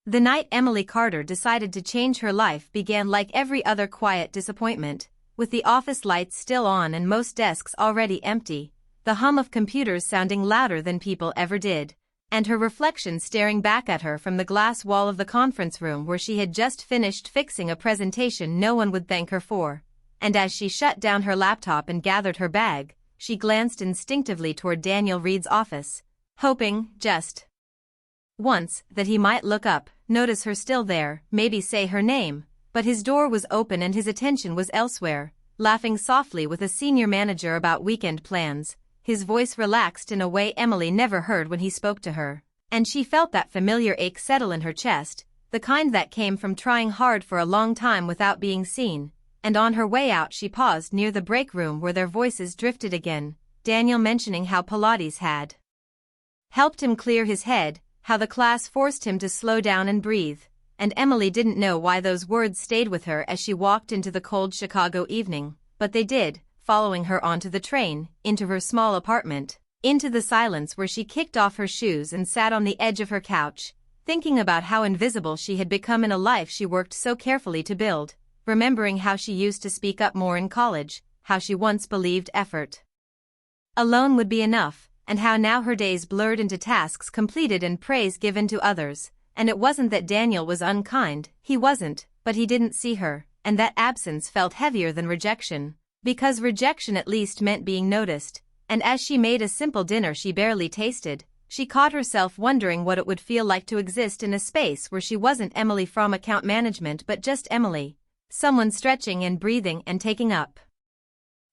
The night Emily Carter decided to change her life began like every other quiet disappointment, with the office lights still on and most desks already empty, the hum of computers sounding louder than people ever did, and her reflection staring back at her from the glass wall of the conference room where she had just finished fixing a presentation no one would thank her for. And as she shut down her laptop and gathered her bag, she glanced instinctively toward Daniel Reed's office, hoping, just once, that he might look up, notice her still there, maybe say her name, but his door was open and his attention was elsewhere, laughing softly with a senior manager about weekend plans. His voice relaxed in a way Emily never heard when he spoke to her, and she felt that familiar ache settle in her chest, the kind that came from trying hard for a long time without being seen. And on her way out she paused near the break room where their voices drifted again, Daniel mentioning how Pilates had helped him clear his head, how the class forced him to slow down and breathe, and Emily didn't know why those words stayed with her as she walked into the cold Chicago evening, but they did, following her onto the train, into her small apartment, into the silence where she kicked off her shoes and sat on the edge of her couch, thinking about how invisible she had become in a life she worked so carefully to build, remembering how she used to speak up more in college, how she once believed effort alone would be enough, and how now her days blurred into tasks completed and praise given to others. And it wasn't that Daniel was unkind, he wasn't, but he didn't see her, and that absence felt heavier than rejection, because rejection at least meant being noticed, and as she made a simple dinner she barely tasted, she caught herself wondering what it would feel like to exist in a space where she wasn't Emily from account management but just Emily, someone stretching and breathing and taking up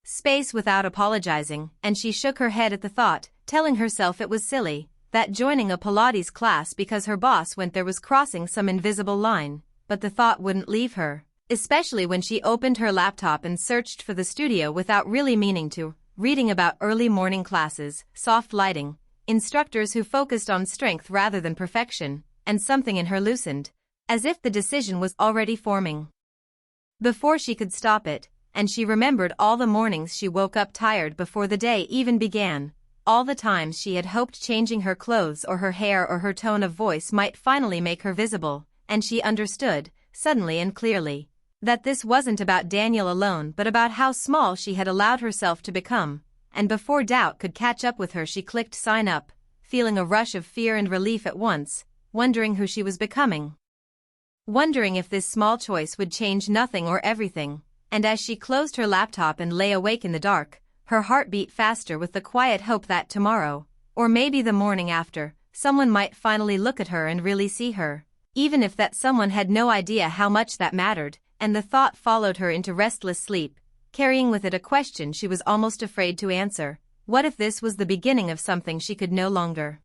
space without apologizing, and she shook her head at the thought, telling herself it was silly, that joining a Pilates class because her boss went there was crossing some invisible line, but the thought wouldn't leave her, especially when she opened her laptop and searched for the studio without really meaning to, reading about early morning classes, soft lighting, instructors who focused on strength rather than perfection, and something in her loosened, as if the decision was already forming before she could stop it, and she remembered all the mornings she woke up tired before the day even began, all the times she had hoped changing her clothes or her hair or her tone of voice might finally make her visible, and she understood, suddenly and clearly, that this wasn't about Daniel alone but about how small she had allowed herself to become, and before doubt could catch up with her she clicked sign up, feeling a rush of fear and relief at once, wondering who she was becoming. Wondering if this small choice would change nothing or everything, and as she closed her laptop and lay awake in the dark, her heart beat faster with the quiet hope that tomorrow, or maybe the morning after, someone might finally look at her and really see her, even if that someone had no idea how much that mattered, and the thought followed her into restless sleep, carrying with it a question she was almost afraid to answer. What if this was the beginning of something she could no longer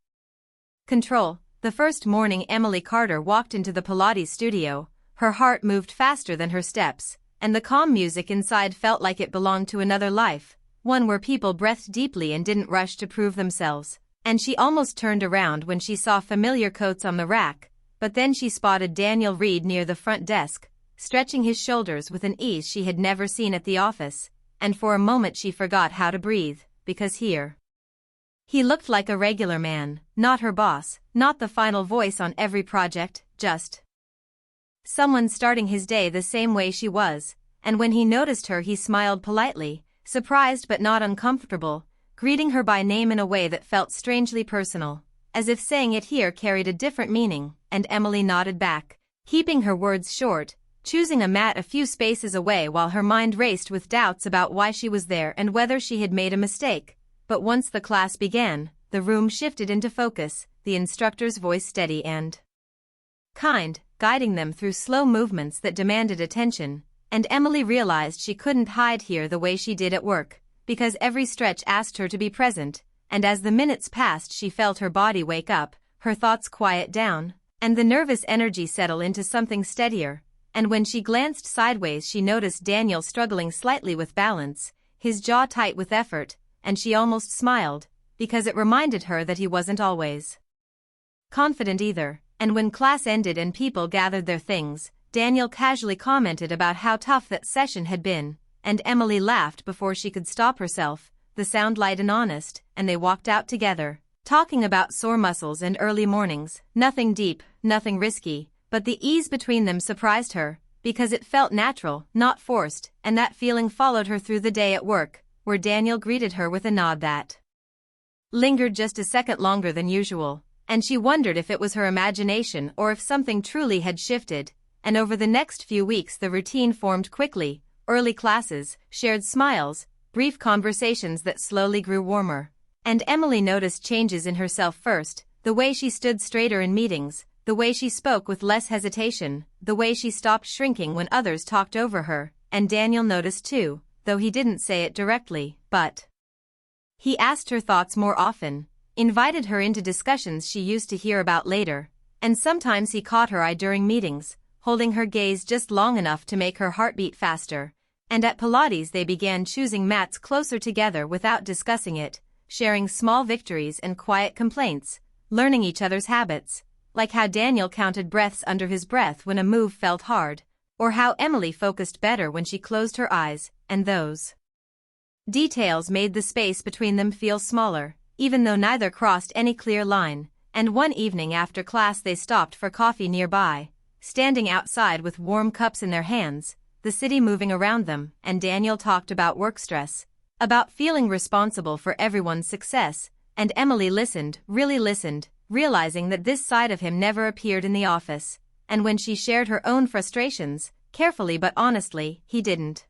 control? The first morning Emily Carter walked into the Pilates studio, her heart moved faster than her steps, and the calm music inside felt like it belonged to another life, one where people breathed deeply and didn't rush to prove themselves, and she almost turned around when she saw familiar coats on the rack, but then she spotted Daniel Reed near the front desk, stretching his shoulders with an ease she had never seen at the office, and for a moment she forgot how to breathe, because here he looked like a regular man, not her boss, not the final voice on every project, just someone starting his day the same way she was, and when he noticed her he smiled politely, surprised but not uncomfortable, greeting her by name in a way that felt strangely personal, as if saying it here carried a different meaning, and Emily nodded back, keeping her words short, choosing a mat a few spaces away while her mind raced with doubts about why she was there and whether she had made a mistake. But once the class began, the room shifted into focus, the instructor's voice steady and kind, guiding them through slow movements that demanded attention, and Emily realized she couldn't hide here the way she did at work, because every stretch asked her to be present, and as the minutes passed she felt her body wake up, her thoughts quiet down, and the nervous energy settle into something steadier, and when she glanced sideways she noticed Daniel struggling slightly with balance, his jaw tight with effort, and she almost smiled, because it reminded her that he wasn't always confident either, and when class ended and people gathered their things, Daniel casually commented about how tough that session had been, and Emily laughed before she could stop herself, the sound light and honest, and they walked out together, talking about sore muscles and early mornings, nothing deep, nothing risky, But the ease between them surprised her, because it felt natural, not forced, and that feeling followed her through the day at work, where Daniel greeted her with a nod that lingered just a second longer than usual, and she wondered if it was her imagination or if something truly had shifted. And over the next few weeks the routine formed quickly: early classes, shared smiles, brief conversations that slowly grew warmer. And Emily noticed changes in herself first: the way she stood straighter in meetings, the way she spoke with less hesitation, the way she stopped shrinking when others talked over her. And Daniel noticed too, though he didn't say it directly, but he asked her thoughts more often, invited her into discussions she used to hear about later, and sometimes he caught her eye during meetings, holding her gaze just long enough to make her heart beat faster. And at Pilates they began choosing mats closer together without discussing it, sharing small victories and quiet complaints, learning each other's habits, like how Daniel counted breaths under his breath when a move felt hard, or how Emily focused better when she closed her eyes, and those details made the space between them feel smaller, even though neither crossed any clear line. And one evening after class they stopped for coffee nearby, standing outside with warm cups in their hands, the city moving around them, and Daniel talked about work stress, about feeling responsible for everyone's success, and Emily listened, really listened, realizing that this side of him never appeared in the office. And when she shared her own frustrations, carefully but honestly, he didn't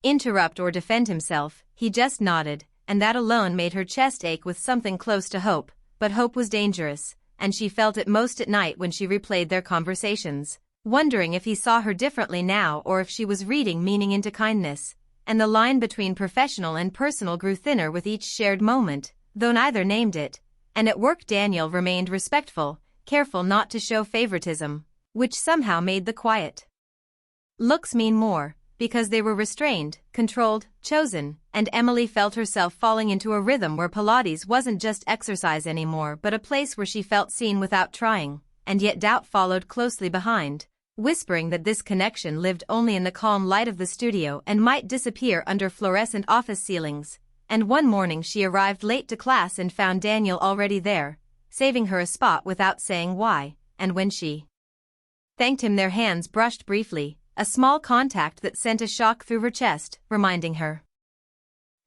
interrupt or defend himself, he just nodded, and that alone made her chest ache with something close to hope. But hope was dangerous, and she felt it most at night when she replayed their conversations, wondering if he saw her differently now or if she was reading meaning into kindness. And the line between professional and personal grew thinner with each shared moment, though neither named it. And at work Daniel remained respectful, careful not to show favoritism, which somehow made the quiet looks mean more, because they were restrained, controlled, chosen. And Emily felt herself falling into a rhythm where Pilates wasn't just exercise anymore but a place where she felt seen without trying. And yet doubt followed closely behind, whispering that this connection lived only in the calm light of the studio and might disappear under fluorescent office ceilings. And one morning she arrived late to class and found Daniel already there, saving her a spot without saying why. And when she thanked him their hands brushed briefly, a small contact that sent a shock through her chest, reminding her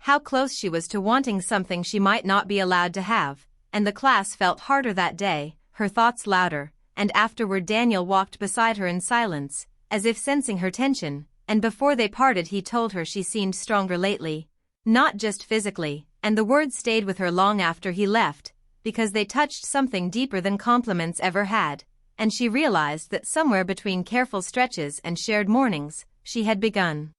how close she was to wanting something she might not be allowed to have. And the class felt harder that day, her thoughts louder, and afterward Daniel walked beside her in silence, as if sensing her tension. And before they parted he told her she seemed stronger lately, not just physically, and the words stayed with her long after he left, because they touched something deeper than compliments ever had. And she realized that somewhere between careful stretches and shared mornings, she had begun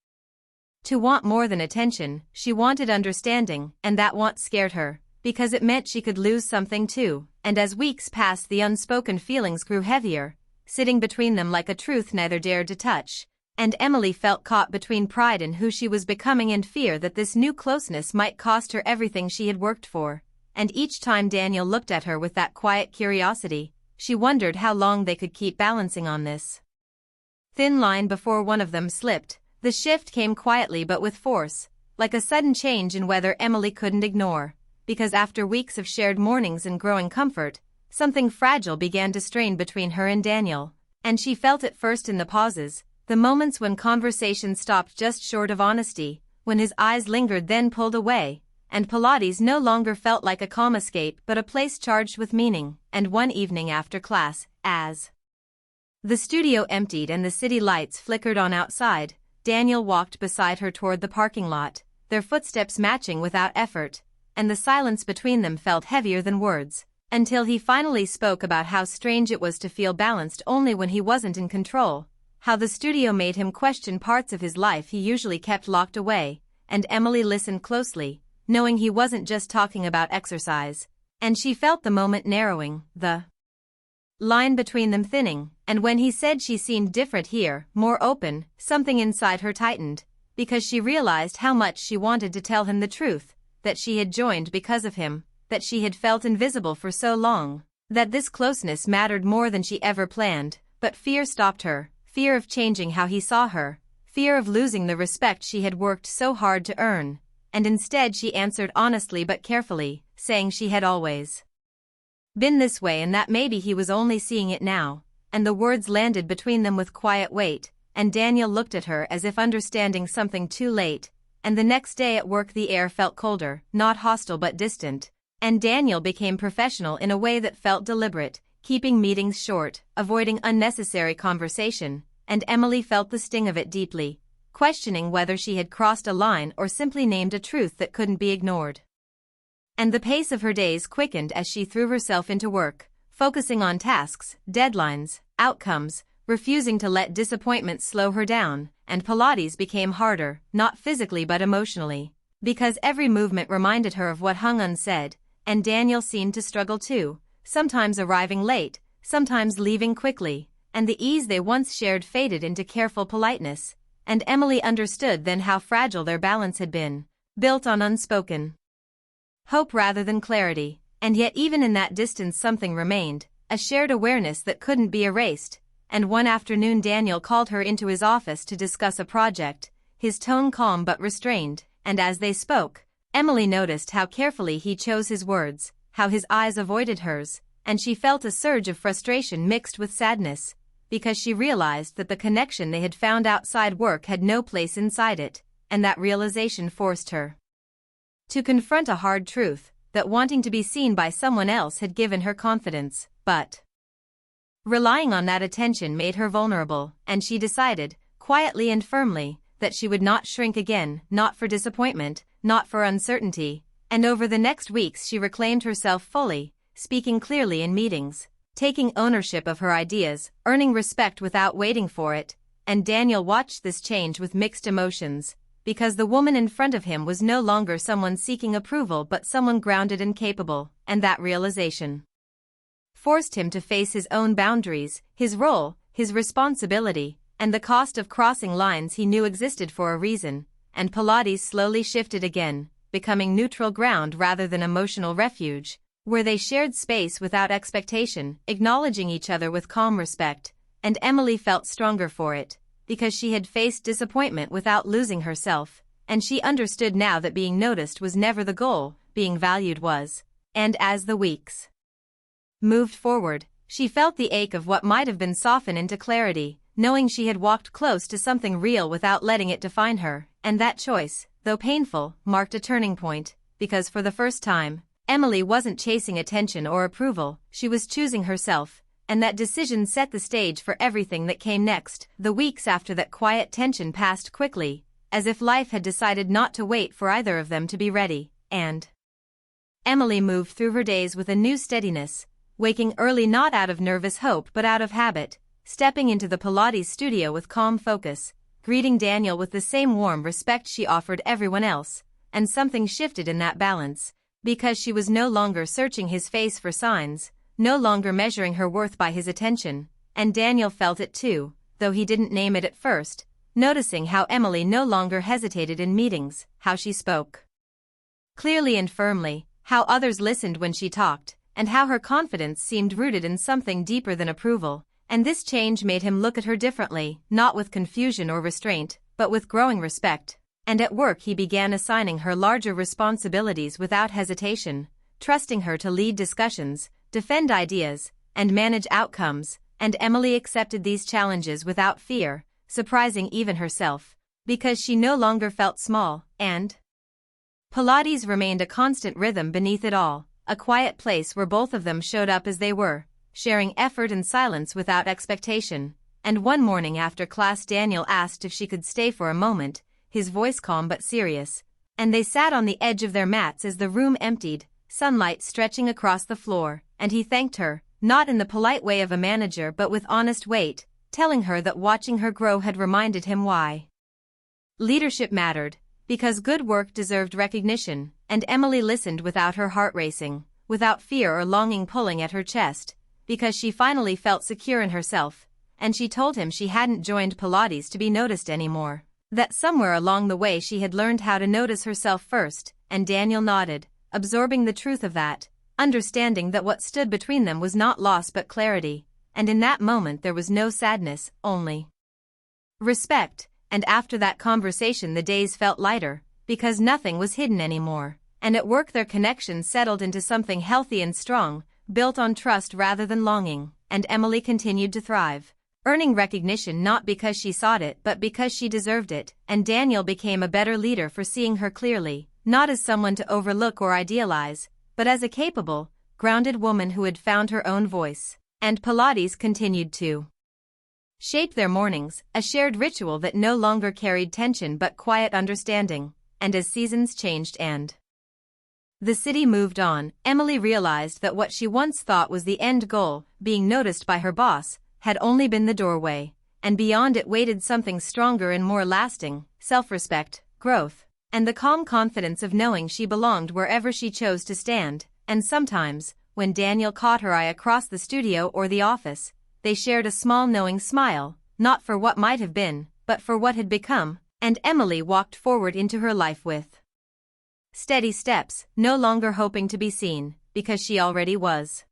to want more than attention. She wanted understanding, and that want scared her, because it meant she could lose something too. And as weeks passed the unspoken feelings grew heavier, sitting between them like a truth neither dared to touch. And Emily felt caught between pride in who she was becoming and fear that this new closeness might cost her everything she had worked for. And each time Daniel looked at her with that quiet curiosity, she wondered how long they could keep balancing on this thin line before one of them slipped. The shift came quietly but with force, like a sudden change in weather Emily couldn't ignore, because after weeks of shared mornings and growing comfort, something fragile began to strain between her and Daniel. And she felt it first in the pauses, the moments when conversation stopped just short of honesty, when his eyes lingered then pulled away, and Pilates no longer felt like a calm escape but a place charged with meaning. And one evening after class, as the studio emptied and the city lights flickered on outside, Daniel walked beside her toward the parking lot, their footsteps matching without effort, and the silence between them felt heavier than words, until he finally spoke about how strange it was to feel balanced only when he wasn't in control, how the studio made him question parts of his life he usually kept locked away. And Emily listened closely, knowing he wasn't just talking about exercise, and she felt the moment narrowing, the line between them thinning. And when he said she seemed different here, more open, something inside her tightened, because she realized how much she wanted to tell him the truth, that she had joined because of him, that she had felt invisible for so long, that this closeness mattered more than she ever planned. But fear stopped her, fear of changing how he saw her, fear of losing the respect she had worked so hard to earn. And instead she answered honestly but carefully, saying she had always been this way and that maybe he was only seeing it now. and the words landed between them with quiet weight, and Daniel looked at her as if understanding something too late, and the next day at work the air felt colder, not hostile but distant, and Daniel became professional in a way that felt deliberate, keeping meetings short, avoiding unnecessary conversation, and Emily felt the sting of it deeply, questioning whether she had crossed a line or simply named a truth that couldn't be ignored. And the pace of her days quickened as she threw herself into work, focusing on tasks, deadlines, outcomes, refusing to let disappointment slow her down, and Pilates became harder, not physically but emotionally, because every movement reminded her of what hung unsaid, and Daniel seemed to struggle too, sometimes arriving late, sometimes leaving quickly, and the ease they once shared faded into careful politeness, and Emily understood then how fragile their balance had been, built on unspoken hope rather than clarity, and yet even in that distance something remained, a shared awareness that couldn't be erased, and one afternoon Daniel called her into his office to discuss a project, his tone calm but restrained, and as they spoke, Emily noticed how carefully he chose his words, how his eyes avoided hers, and she felt a surge of frustration mixed with sadness, because she realized that the connection they had found outside work had no place inside it, and that realization forced her to confront a hard truth, that wanting to be seen by someone else had given her confidence, but relying on that attention made her vulnerable, and she decided, quietly and firmly, that she would not shrink again, not for disappointment, not for uncertainty, and over the next weeks she reclaimed herself fully, speaking clearly in meetings, taking ownership of her ideas, earning respect without waiting for it, and Daniel watched this change with mixed emotions, because the woman in front of him was no longer someone seeking approval but someone grounded and capable, and that realization forced him to face his own boundaries, his role, his responsibility, and the cost of crossing lines he knew existed for a reason, and Pilates slowly shifted again, becoming neutral ground rather than emotional refuge, where they shared space without expectation, acknowledging each other with calm respect, and Emily felt stronger for it, because she had faced disappointment without losing herself, and she understood now that being noticed was never the goal, being valued was, and as the weeks moved forward, she felt the ache of what might have been softened into clarity, knowing she had walked close to something real without letting it define her, and that choice, though painful, marked a turning point, because for the first time, Emily wasn't chasing attention or approval, she was choosing herself, and that decision set the stage for everything that came next. The weeks after that quiet tension passed quickly, as if life had decided not to wait for either of them to be ready, and Emily moved through her days with a new steadiness, waking early not out of nervous hope but out of habit, stepping into the Pilates studio with calm focus, greeting Daniel with the same warm respect she offered everyone else, and something shifted in that balance, because she was no longer searching his face for signs, no longer measuring her worth by his attention, and Daniel felt it too, though he didn't name it at first, noticing how Emily no longer hesitated in meetings, how she spoke clearly and firmly, how others listened when she talked, and how her confidence seemed rooted in something deeper than approval, and this change made him look at her differently, not with confusion or restraint, but with growing respect, and at work he began assigning her larger responsibilities without hesitation, trusting her to lead discussions, defend ideas, and manage outcomes, and Emily accepted these challenges without fear, surprising even herself, because she no longer felt small, and Pilates remained a constant rhythm beneath it all, a quiet place where both of them showed up as they were, sharing effort and silence without expectation, and one morning after class Daniel asked if she could stay for a moment, his voice calm but serious, and they sat on the edge of their mats as the room emptied, sunlight stretching across the floor, and he thanked her, not in the polite way of a manager but with honest weight, telling her that watching her grow had reminded him why leadership mattered, because good work deserved recognition, and Emily listened without her heart racing, without fear or longing pulling at her chest, because she finally felt secure in herself, and she told him she hadn't joined Pilates to be noticed anymore, that somewhere along the way she had learned how to notice herself first, and Daniel nodded, absorbing the truth of that, understanding that what stood between them was not loss but clarity, and in that moment there was no sadness, only respect, and after that conversation the days felt lighter, because nothing was hidden anymore, and at work their connection settled into something healthy and strong, built on trust rather than longing. and Emily continued to thrive, earning recognition not because she sought it but because she deserved it, and Daniel became a better leader for seeing her clearly, not as someone to overlook or idealize, but as a capable, grounded woman who had found her own voice. And Pilates continued to shape their mornings, a shared ritual that no longer carried tension but quiet understanding. And as seasons changed and the city moved on, Emily realized that what she once thought was the end goal, being noticed by her boss, had only been the doorway, and beyond it waited something stronger and more lasting: self-respect, growth, and the calm confidence of knowing she belonged wherever she chose to stand. And sometimes, when Daniel caught her eye across the studio or the office, they shared a small knowing smile, not for what might have been, but for what had become, and Emily walked forward into her life with steady steps, no longer hoping to be seen, because she already was.